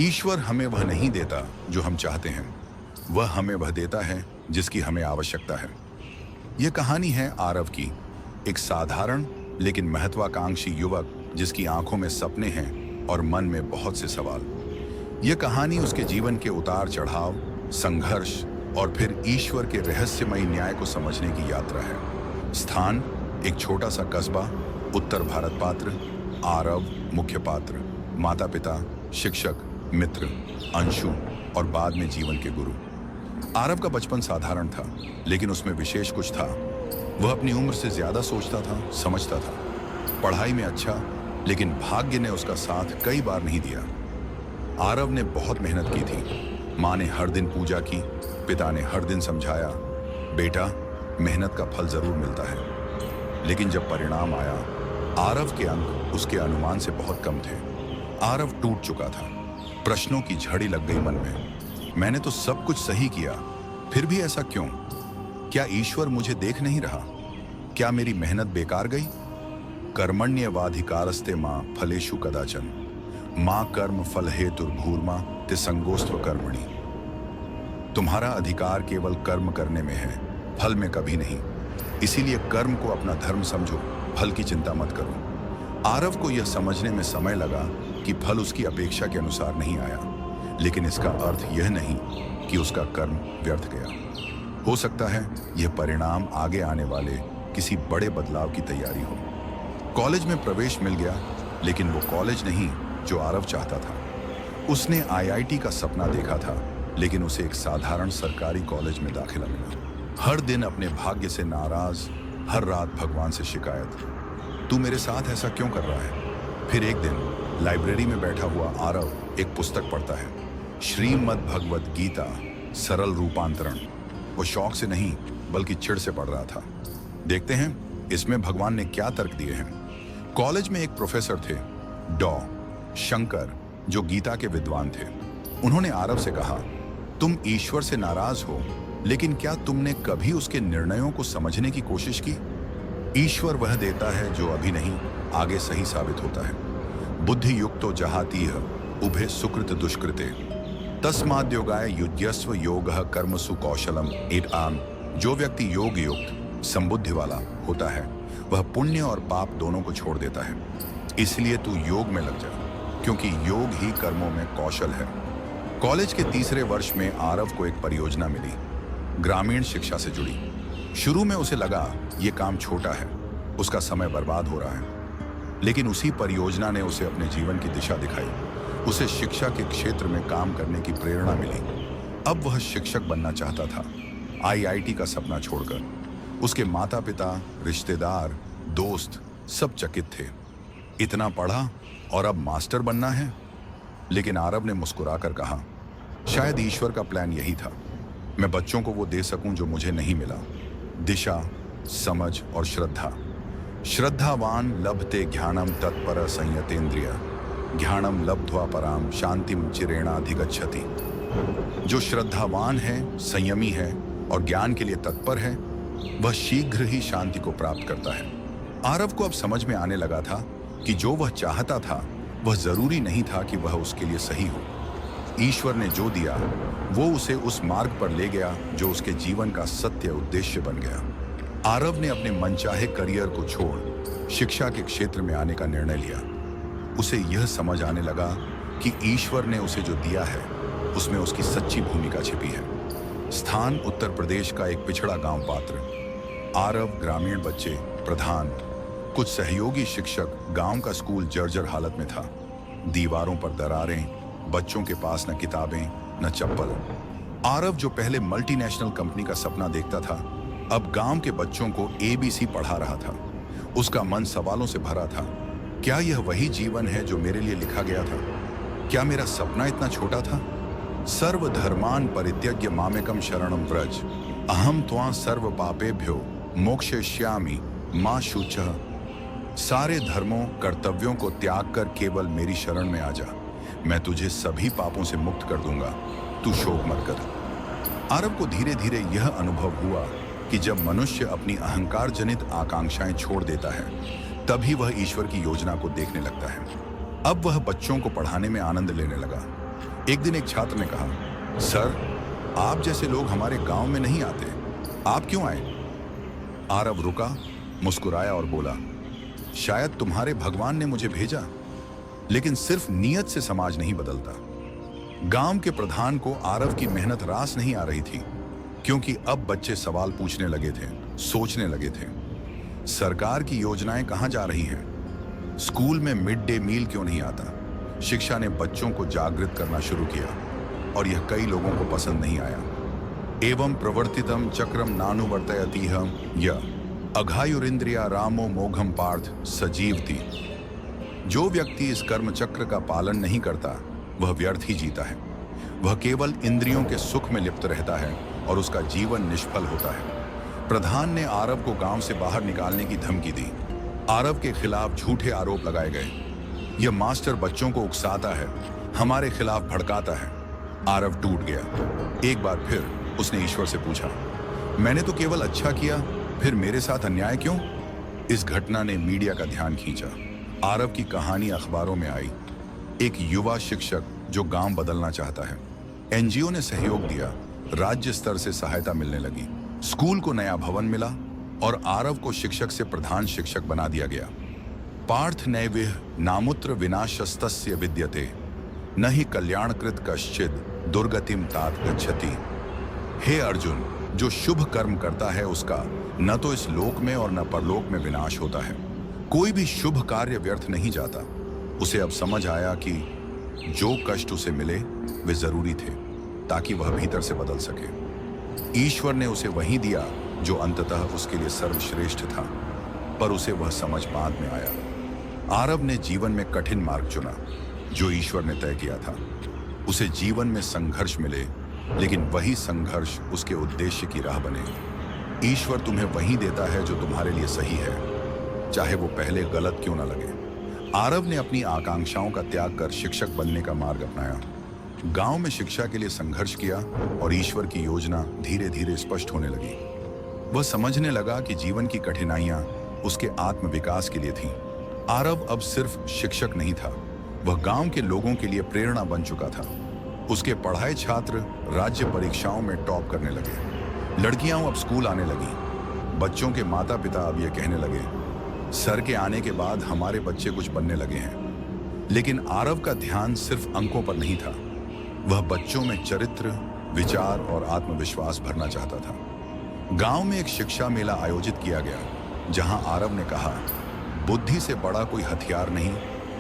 ईश्वर हमें वह नहीं देता जो हम चाहते हैं, वह हमें वह देता है जिसकी हमें आवश्यकता है। यह कहानी है आरव की, एक साधारण लेकिन महत्वाकांक्षी युवक जिसकी आंखों में सपने हैं और मन में बहुत से सवाल। यह कहानी उसके जीवन के उतार चढ़ाव, संघर्ष और फिर ईश्वर के रहस्यमयी न्याय को समझने की यात्रा है। स्थान एक छोटा सा कस्बा, उत्तर भारत। पात्र आरव मुख्य पात्र, माता पिता शिक्षक, मित्र अंशु और बाद में जीवन के गुरु। आरव का बचपन साधारण था, लेकिन उसमें विशेष कुछ था। वह अपनी उम्र से ज्यादा सोचता था, समझता था। पढ़ाई में अच्छा, लेकिन भाग्य ने उसका साथ कई बार नहीं दिया। आरव ने बहुत मेहनत की थी। माँ ने हर दिन पूजा की, पिता ने हर दिन समझाया, बेटा मेहनत का फल जरूर मिलता है। लेकिन जब परिणाम आया, आरव के अंक उसके अनुमान से बहुत कम थे। आरव टूट चुका था। प्रश्नों की झड़ी लग गई मन में। मैंने तो सब कुछ सही किया, फिर भी ऐसा क्यों? क्या ईश्वर मुझे देख नहीं रहा? क्या मेरी मेहनत बेकार गई? कर्मण्येवाधिकारस्ते मां फलेषु कदाचन मां कर्म फल हेतुर्भूर्मा ते संगोस्त्व कर्मणि। तुम्हारा अधिकार केवल कर्म करने में है, फल में कभी नहीं। इसीलिए कर्म को अपना धर्म समझो, फल की चिंता मत करो। आरव को यह समझने में समय लगा कि फल उसकी अपेक्षा के अनुसार नहीं आया, लेकिन इसका अर्थ यह नहीं कि उसका कर्म व्यर्थ गया। हो सकता है यह परिणाम आगे आने वाले किसी बड़े बदलाव की तैयारी हो। कॉलेज में प्रवेश मिल गया, लेकिन वो कॉलेज नहीं जो आरव चाहता था। उसने आईआईटी का सपना देखा था, लेकिन उसे एक साधारण सरकारी कॉलेज में दाखिला मिला। हर दिन अपने भाग्य से नाराज, हर रात भगवान से शिकायत, तू मेरे साथ ऐसा क्यों कर रहा है? फिर एक दिन लाइब्रेरी में बैठा हुआ आरव एक पुस्तक पढ़ता है, श्रीमद् भगवद गीता सरल रूपांतरण। वो शौक से नहीं बल्कि चिढ़ से पढ़ रहा था। देखते हैं इसमें भगवान ने क्या तर्क दिए हैं। कॉलेज में एक प्रोफेसर थे, डॉ शंकर, जो गीता के विद्वान थे। उन्होंने आरव से कहा, तुम ईश्वर से नाराज हो, लेकिन क्या तुमने कभी उसके निर्णयों को समझने की कोशिश की? ईश्वर वह देता है जो अभी नहीं, आगे सही साबित होता है। बुद्धि युक्तो जहातीह उभे सुकृत दुष्कृते तस्माद्योगाय युज्यस्व योगः कर्मसु कौशलम एतान। जो व्यक्ति योग युक्त संबुद्धि वाला होता है, वह पुण्य और पाप दोनों को छोड़ देता है। इसलिए तू योग में लग जा, क्योंकि योग ही कर्मों में कौशल है। कॉलेज के तीसरे वर्ष में आरव को एक परियोजना मिली, ग्रामीण शिक्षा से जुड़ी। शुरू में उसे लगा ये काम छोटा है, उसका समय बर्बाद हो रहा है, लेकिन उसी परियोजना ने उसे अपने जीवन की दिशा दिखाई। उसे शिक्षा के क्षेत्र में काम करने की प्रेरणा मिली। अब वह शिक्षक बनना चाहता था, आईआईटी का सपना छोड़कर। उसके माता पिता, रिश्तेदार, दोस्त सब चकित थे। इतना पढ़ा और अब मास्टर बनना है? लेकिन आरव ने मुस्कुराकर कहा, शायद ईश्वर का प्लान यही था, मैं बच्चों को वो दे सकूं जो मुझे नहीं मिला, दिशा, समझ और श्रद्धा। श्रद्धावान लभते ज्ञानम तत्पर संयतेन्द्रिय ज्ञानम लब्ध्वा पराम शांतिम चिरेणाधिगच्छति। जो श्रद्धावान है, संयमी है और ज्ञान के लिए तत्पर है, वह शीघ्र ही शांति को प्राप्त करता है। आरव को अब समझ में आने लगा था कि जो वह चाहता था वह जरूरी नहीं था कि वह उसके लिए सही हो। ईश्वर ने जो दिया वो उसे उस मार्ग पर ले गया जो उसके जीवन का सत्य उद्देश्य बन गया। आरव ने अपने मनचाहे करियर को छोड़ शिक्षा के क्षेत्र में आने का निर्णय लिया। उसे यह समझ आने लगा कि ईश्वर ने उसे जो दिया है उसमें उसकी सच्ची भूमिका छिपी है। स्थान उत्तर प्रदेश का एक पिछड़ा गांव। पात्र आरव, ग्रामीण बच्चे, प्रधान, कुछ सहयोगी शिक्षक। गांव का स्कूल जर्जर हालत में था। दीवारों पर दरारें, बच्चों के पास न किताबें न चप्पल। आरव जो पहले मल्टीनेशनल कंपनी का सपना देखता था, अब गांव के बच्चों को एबीसी पढ़ा रहा था। उसका मन सवालों से भरा था। क्या यह वही जीवन है जो मेरे लिए लिखा गया था? क्या मेरा सपना इतना छोटा था? सर्वधर्मान् परित्यज्य मामेकं शरणं व्रज अहम त्वां सर्व पापेभ्यो मोक्षयिष्यामि मा शुचः। सारे धर्मों, कर्तव्यों को त्याग कर केवल मेरी शरण में आ जा, मैं तुझे सभी पापों से मुक्त कर दूंगा, तू शोक मत कर। आरव को धीरे धीरे यह अनुभव हुआ कि जब मनुष्य अपनी अहंकार जनित आकांक्षाएं छोड़ देता है, तभी वह ईश्वर की योजना को देखने लगता है। अब वह बच्चों को पढ़ाने में आनंद लेने लगा। एक दिन एक छात्र ने कहा, सर, आप जैसे लोग हमारे गांव में नहीं आते, आप क्यों आए? आरव रुका, मुस्कुराया और बोला, शायद तुम्हारे भगवान ने मुझे भेजा। लेकिन सिर्फ नीयत से समाज नहीं बदलता। गांव के प्रधान को आरव की मेहनत रास नहीं आ रही थी, क्योंकि अब बच्चे सवाल पूछने लगे थे, सोचने लगे थे। सरकार की योजनाएं कहां जा रही हैं? स्कूल में मिड डे मील क्यों नहीं आता? शिक्षा ने बच्चों को जागृत करना शुरू किया और यह कई लोगों को पसंद नहीं आया। एवं प्रवर्तितम चक्रम नानुवर्तयतीह यह अघायुरिंद्रिया रामो मोघम पार्थ सजीवती। जो व्यक्ति इस कर्म चक्र का पालन नहीं करता वह व्यर्थ ही जीता है। वह केवल इंद्रियों के सुख में लिप्त रहता है और उसका जीवन निष्फल होता है। प्रधान ने आरव को गांव से बाहर निकालने की धमकी दी। आरव के खिलाफ झूठे आरोप लगाए गए। यह मास्टर बच्चों को उकसाता है, हमारे खिलाफ भड़काता है। आरव टूट गया। एक बार फिर उसने ईश्वर से पूछा, मैंने तो केवल अच्छा किया, फिर मेरे साथ अन्याय क्यों? इस घटना ने मीडिया का ध्यान खींचा। आरव की कहानी अखबारों में आई। एक युवा शिक्षक जो गांव बदलना चाहता है। एनजीओ ने सहयोग दिया, राज्य स्तर से सहायता मिलने लगी। स्कूल को नया भवन मिला और आरव को शिक्षक से प्रधान शिक्षक बना दिया गया। पार्थ नैविह नामुत्र विनाशस्तस्य विद्यते न ही कल्याणकृत कश्चिद दुर्गतिम तात गच्छति। हे अर्जुन, जो शुभ कर्म करता है उसका न तो इस लोक में और न परलोक में विनाश होता है। कोई भी शुभ कार्य व्यर्थ नहीं जाता। उसे अब समझ आया कि जो कष्ट उसे मिले वे जरूरी थे ताकि वह भीतर से बदल सके। ईश्वर ने उसे वही दिया जो अंततः उसके लिए सर्वश्रेष्ठ था, पर उसे वह समझ बाद में आया। आरव ने जीवन में कठिन मार्ग चुना जो ईश्वर ने तय किया था। उसे जीवन में संघर्ष मिले, लेकिन वही संघर्ष उसके उद्देश्य की राह बने। ईश्वर तुम्हें वही देता है जो तुम्हारे लिए सही है, चाहे वो पहले गलत क्यों ना लगे। आरव ने अपनी आकांक्षाओं का त्याग कर शिक्षक बनने का मार्ग अपनाया। गांव में शिक्षा के लिए संघर्ष किया और ईश्वर की योजना धीरे धीरे स्पष्ट होने लगी। वह समझने लगा कि जीवन की कठिनाइयां उसके आत्म विकास के लिए थीं। आरव अब सिर्फ शिक्षक नहीं था, वह गांव के लोगों के लिए प्रेरणा बन चुका था। उसके पढ़ाए छात्र राज्य परीक्षाओं में टॉप करने लगे। लड़कियां अब स्कूल आने लगी। बच्चों के माता पिता अब ये कहने लगे, सर के आने के बाद हमारे बच्चे कुछ बनने लगे हैं। लेकिन आरव का ध्यान सिर्फ अंकों पर नहीं था। वह बच्चों में चरित्र, विचार और आत्मविश्वास भरना चाहता था। गांव में एक शिक्षा मेला आयोजित किया गया, जहां आरव ने कहा, बुद्धि से बड़ा कोई हथियार नहीं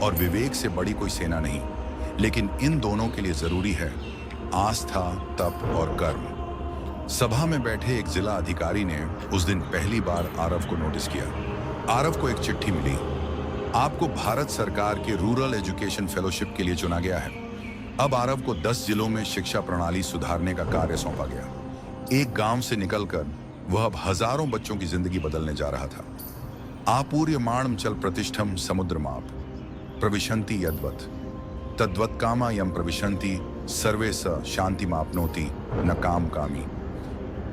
और विवेक से बड़ी कोई सेना नहीं, लेकिन इन दोनों के लिए जरूरी है आस्था, तप और कर्म। सभा में बैठे एक जिला अधिकारी ने उस दिन पहली बार आरव को नोटिस किया। आरव को एक चिट्ठी मिली, आपको भारत सरकार के रूरल एजुकेशन फेलोशिप के लिए चुना गया है। अब आरव को 10 जिलों में शिक्षा प्रणाली सुधारने का कार्य सौंपा गया। एक गांव से निकलकर वह अब हजारों बच्चों की जिंदगी बदलने जा रहा था। आपूर्यमाणम चल प्रतिष्ठम समुद्रमाप प्रविशंति यद्वत तद्वत कामा यम प्रविशंति सर्वे स शांति मापनोति न काम कामी।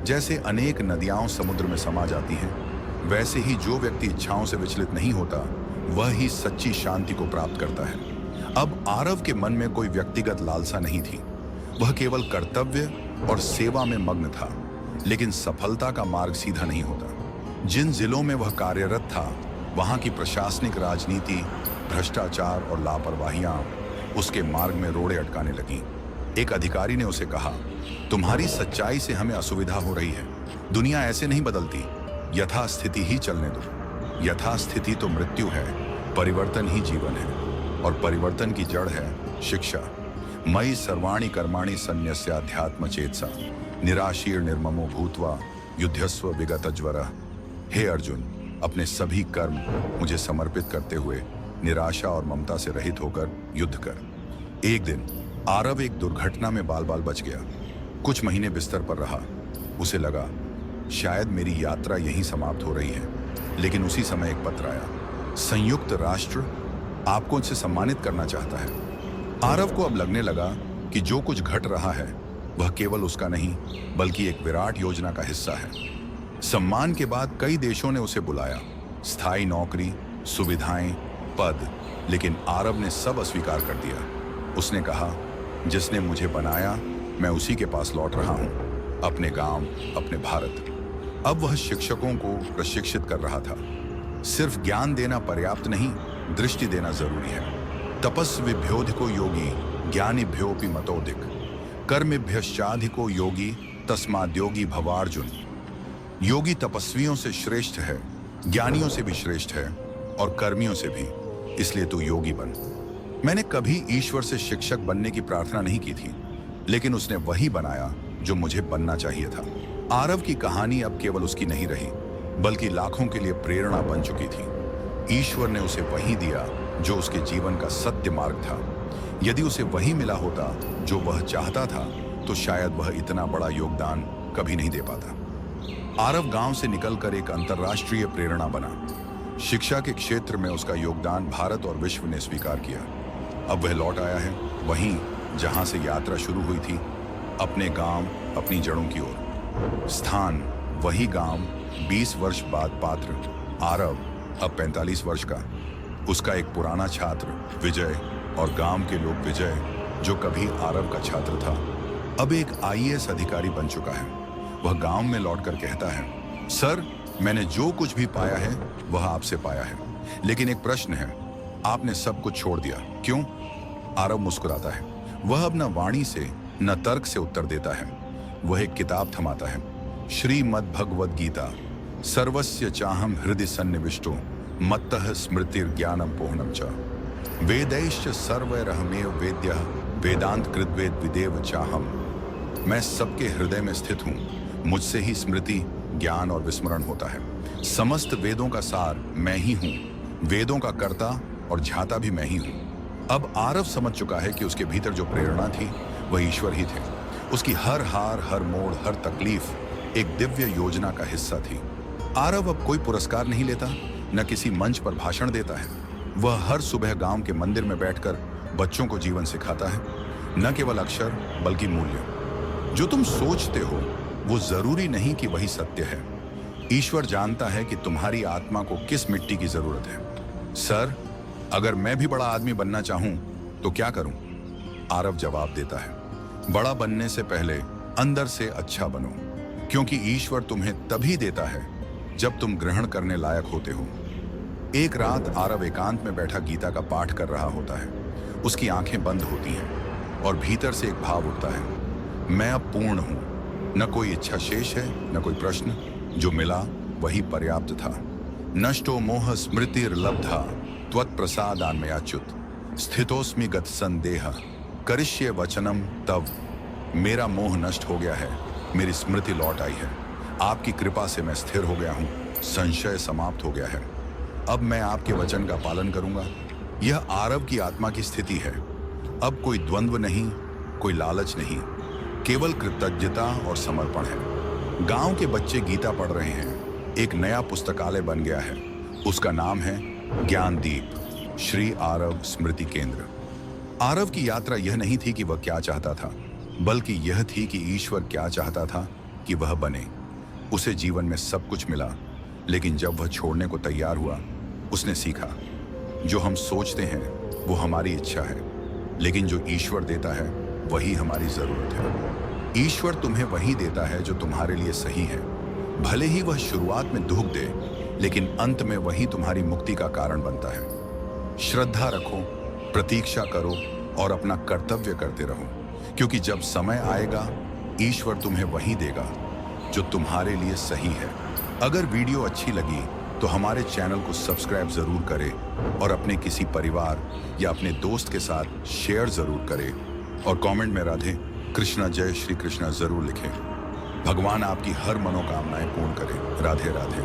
जैसे अनेक नदियां समुद्र में समा जाती हैं, वैसे ही जो व्यक्ति इच्छाओं से विचलित नहीं होता वह ही सच्ची शांति को प्राप्त करता है। अब आरव के मन में कोई व्यक्तिगत लालसा नहीं थी। वह केवल कर्तव्य और सेवा में मग्न था, लेकिन सफलता का मार्ग सीधा नहीं होता। जिन जिलों में वह कार्यरत था, वहां की प्रशासनिक राजनीति, भ्रष्टाचार और लापरवाहियां उसके मार्ग में रोड़े अटकाने लगीं। एक अधिकारी ने उसे कहा, तुम्हारी सच्चाई से हमें असुविधा हो रही है। दुनिया ऐसे नहीं बदलती, यथास्थिति ही चलने दो। यथास्थिति तो मृत्यु है, परिवर्तन ही जीवन है, और परिवर्तन की जड़ है शिक्षा। मयि सर्वाणि कर्माणि सन्न्यस्याध्यात्म चेतसा निराशीर निर्ममो भूत्वा युद्धस्व विगतज्वरः। हे अर्जुन, अपने सभी कर्म मुझे समर्पित करते हुए निराशा और ममता से रहित होकर युद्ध कर। एक दिन आरव एक दुर्घटना में बाल बाल बच गया। कुछ महीने बिस्तर पर रहा। उसे लगा शायद मेरी यात्रा यहीं समाप्त हो रही है, लेकिन उसी समय एक पत्र आया। संयुक्त राष्ट्र आपको उनसे सम्मानित करना चाहता है। आरव को अब लगने लगा कि जो कुछ घट रहा है वह केवल उसका नहीं, बल्कि एक विराट योजना का हिस्सा है। सम्मान के बाद कई देशों ने उसे बुलाया, स्थायी नौकरी, सुविधाएं, पद, लेकिन आरव ने सब अस्वीकार कर दिया। उसने कहा, जिसने मुझे बनाया, मैं उसी के पास लौट रहा हूँ, अपने गांव, अपने भारत। अब वह शिक्षकों को प्रशिक्षित कर रहा था। सिर्फ ज्ञान देना पर्याप्त नहीं, दृष्टि देना जरूरी है। तपस्विभ्योधिको योगी ज्ञानिभ्योऽपि मतोधिक, कर्मभ्यश्चाधिको योगी तस्माद्योगी भवार्जुन। योगी तपस्वियों से श्रेष्ठ है, ज्ञानियों से भी श्रेष्ठ है, और कर्मियों से भी, इसलिए तू योगी बन। मैंने कभी ईश्वर से शिक्षक बनने की प्रार्थना नहीं की थी, लेकिन उसने वही बनाया जो मुझे बनना चाहिए था। आरव की कहानी अब केवल उसकी नहीं रही, बल्कि लाखों के लिए प्रेरणा बन चुकी थी। ईश्वर ने उसे वही दिया जो उसके जीवन का सत्य मार्ग था। यदि उसे वही मिला होता जो वह चाहता था, तो शायद वह इतना बड़ा योगदान कभी नहीं दे पाता। आरव गांव से निकलकर एक अंतर्राष्ट्रीय प्रेरणा बना। शिक्षा के क्षेत्र में उसका योगदान भारत और विश्व ने स्वीकार किया। अब वह लौट आया है वहीं जहां से यात्रा शुरू हुई थी, अपने गांव, अपनी जड़ों की ओर। स्थान वही गांव, 20 वर्ष बाद पात्र आरव, अब 45 वर्ष का। उसका एक पुराना छात्र विजय और गांव के लोग विजय, जो कभी आरव का छात्र था, अब एक IAS अधिकारी बन चुका है। वह गांव में लौटकर कहता है, सर, मैंने जो कुछ भी पाया है वह आपसे पाया है, लेकिन एक प्रश्न है, आपने सब कुछ छोड़ दिया, क्यों? आरव मुस्कुराता है। वह अब न वाणी से न तर्क से उत्तर देता है। वह एक किताब थमाता है, श्रीमद् भगवद गीता। सर्वस्य चाहम हृदय सन्निविष्टो मत्तः स्मृतिर्ज्ञानम पोहनम च। वेदैश्च सर्वैरहमेव वेद्यः वेदांत कृद्वेद विदेव चाहम। मैं सबके हृदय में स्थित हूँ, मुझसे ही स्मृति, ज्ञान और विस्मरण होता है। समस्त वेदों का सार मैं ही हूँ, वेदों का कर्ता और झाता भी मैं ही हूँ। अब आरव समझ चुका है कि उसके भीतर जो प्रेरणा थी वह ईश्वर ही थे। उसकी हर हार, हर मोड़, हर तकलीफ एक दिव्य योजना का हिस्सा थी। आरव अब कोई पुरस्कार नहीं लेता, न किसी मंच पर भाषण देता है। वह हर सुबह गांव के मंदिर में बैठकर बच्चों को जीवन सिखाता है, न केवल अक्षर बल्कि मूल्य। जो तुम सोचते हो वो जरूरी नहीं कि वही सत्य है। ईश्वर जानता है कि तुम्हारी आत्मा को किस मिट्टी की जरूरत है। सर, अगर मैं भी बड़ा आदमी बनना चाहूं तो क्या करूं? आरव जवाब देता है, बड़ा बनने से पहले अंदर से अच्छा बनो, क्योंकि ईश्वर तुम्हें तभी देता है जब तुम ग्रहण करने लायक होते हो। एक रात आरव एकांत में बैठा गीता का पाठ कर रहा होता है। उसकी आंखें बंद होती हैं और भीतर से एक भाव उठता है, मैं अब पूर्ण हूं। न कोई इच्छा शेष है, न कोई प्रश्न। जो मिला वही पर्याप्त था। नष्टो मोह स्मृतिर्लब्धा त्वत्प्रसादान्मयाच्युत स्थितोस्मि गत संदेह करिष्ये वचनम तव। मेरा मोह नष्ट हो गया है, मेरी स्मृति लौट आई है। आपकी कृपा से मैं स्थिर हो गया हूँ, संशय समाप्त हो गया है। अब मैं आपके वचन का पालन करूंगा। यह आरव की आत्मा की स्थिति है। अब कोई द्वंद्व नहीं, कोई लालच नहीं, केवल कृतज्ञता और समर्पण है। गांव के बच्चे गीता पढ़ रहे हैं। एक नया पुस्तकालय बन गया है। उसका नाम है ज्ञानदीप, श्री आरव स्मृति केंद्र। आरव की यात्रा यह नहीं थी कि वह क्या चाहता था, बल्कि यह थी कि ईश्वर क्या चाहता था कि वह बने। उसे जीवन में सब कुछ मिला, लेकिन जब वह छोड़ने को तैयार हुआ, उसने सीखा, जो हम सोचते हैं वो हमारी इच्छा है, लेकिन जो ईश्वर देता है वही हमारी जरूरत है। ईश्वर तुम्हें वही देता है जो तुम्हारे लिए सही है। भले ही वह शुरुआत में दुख दे, लेकिन अंत में वही तुम्हारी मुक्ति का कारण बनता है। श्रद्धा रखो, प्रतीक्षा करो और अपना कर्तव्य करते रहो, क्योंकि जब समय आएगा ईश्वर तुम्हें वही देगा जो तुम्हारे लिए सही है। अगर वीडियो अच्छी लगी तो हमारे चैनल को सब्सक्राइब जरूर करें और अपने किसी परिवार या अपने दोस्त के साथ शेयर जरूर करें, और कमेंट में राधे कृष्णा, जय श्री कृष्णा जरूर लिखें। भगवान आपकी हर मनोकामनाएं पूर्ण करें। राधे राधे।